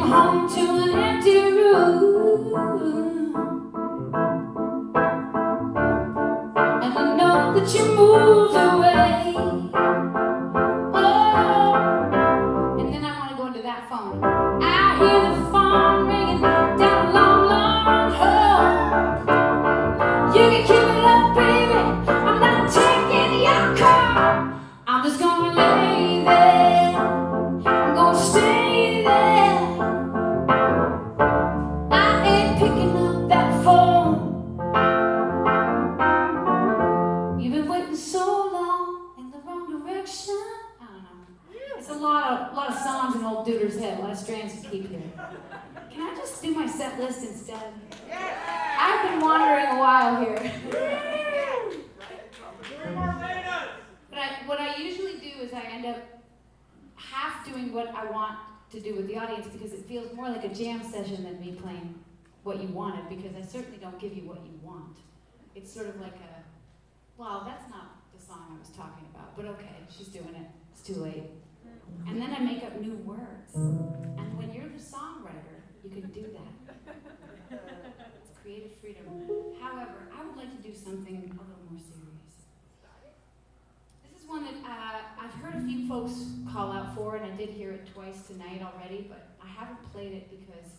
home to an empty room, and I know that you moved away. Oh, and then I want to go into that phone. I hear the phone ringing down a long, long hall. You can keep it up, baby. I'm not taking your call. I'm just gonna lay there. I'm gonna stay there. I ain't picking up that phone. You've been waiting so long in the wrong direction. I don't know. It's a lot of songs in old Duder's head. A lot of strands to keep here. Can I just do my set list instead? I've been wandering a while here. But what I usually do is I end up half doing what I want to do with the audience, because it feels more like a jam session than me playing what you wanted, because I certainly don't give you what you want. It's sort of like a, well, that's not the song I was talking about, but okay, she's doing it. It's too late. And then I make up new words. And when you're the songwriter, you can do that. It's creative freedom. However, I would like to do something a little more serious. This is one that I've heard a few folks call out for, and I did hear it twice tonight already, but I haven't played it because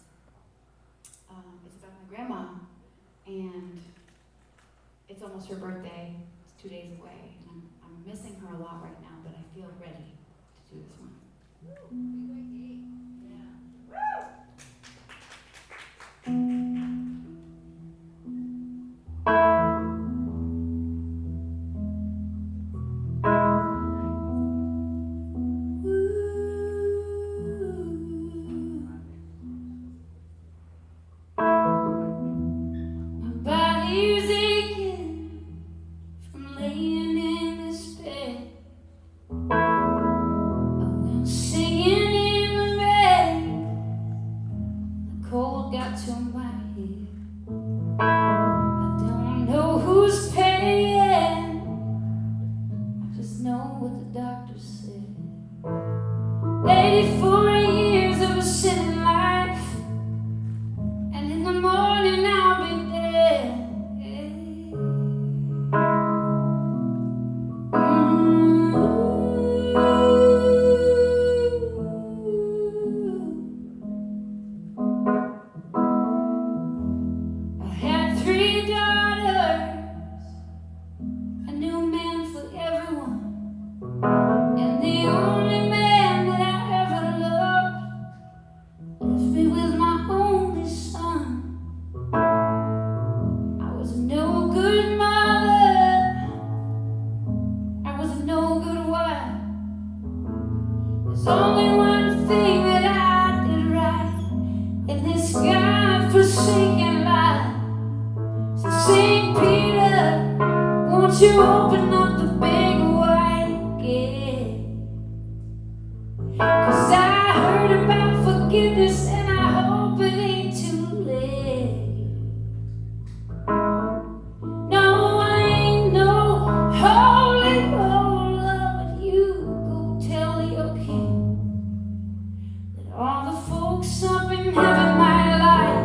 it's about my grandma, and it's almost her birthday. It's 2 days away, and I'm missing her a lot right now, but I feel ready to do this one. You open up the big white gate, 'cause I heard about forgiveness and I hope it ain't too late. No, I ain't no holy roller, but you go tell your king that all the folks up in heaven might like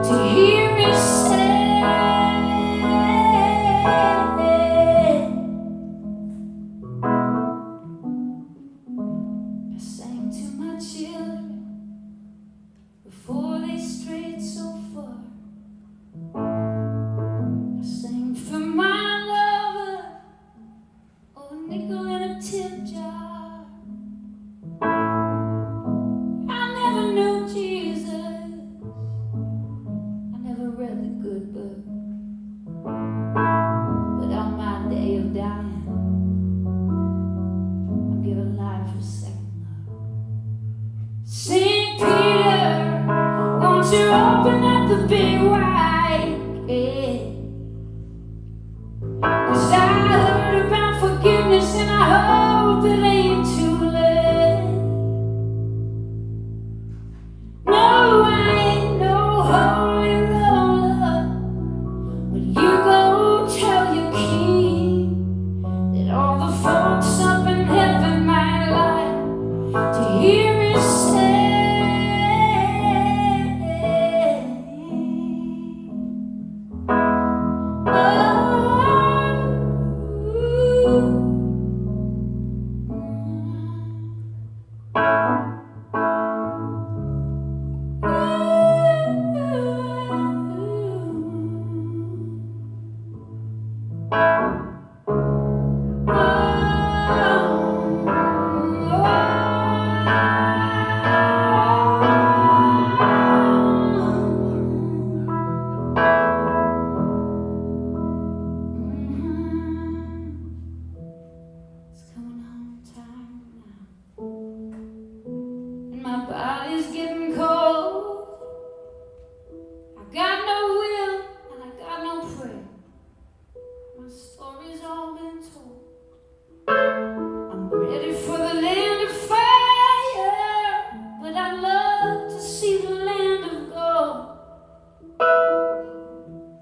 to hear me say, before they strayed so far. I sang for my lover, oh, a nickel in a tip jar. I never knew Jesus, I never read the good book, but on my day of dying, I'm giving life a second love. St. Peter, won't you open up the big white gate? 'Cause I heard about forgiveness and I hope it ain't too late. No, I ain't no holy roller, but you go tell your king that all the folks up in heaven might like to hear me say, It's coming home time now, and my body's getting cold. I got no will and I got no prayer. My story's all been told. I'm ready for the land of fire, but I'd love to see the land of gold.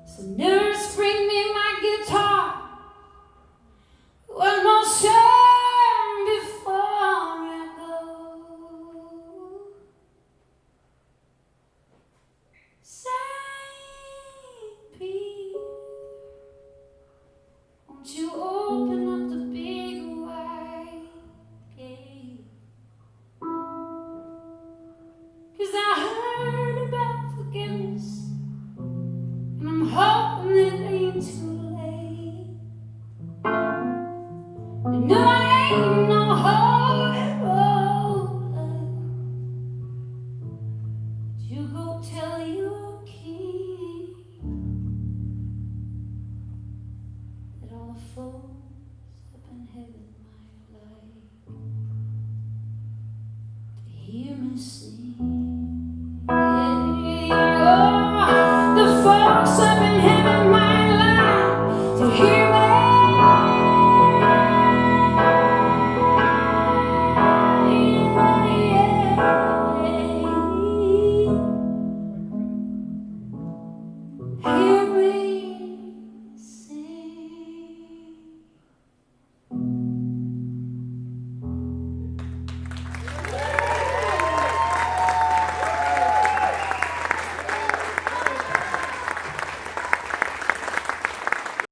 So nurse, bring me my guitar, one more song before I go. Saint Peter, won't you open up the big wide gate? 'Cause I heard about forgiveness, and I'm hoping it ain't too late. And no, I ain't no holy roller. You go tell your king that all the folks up in heaven might like to hear me sing.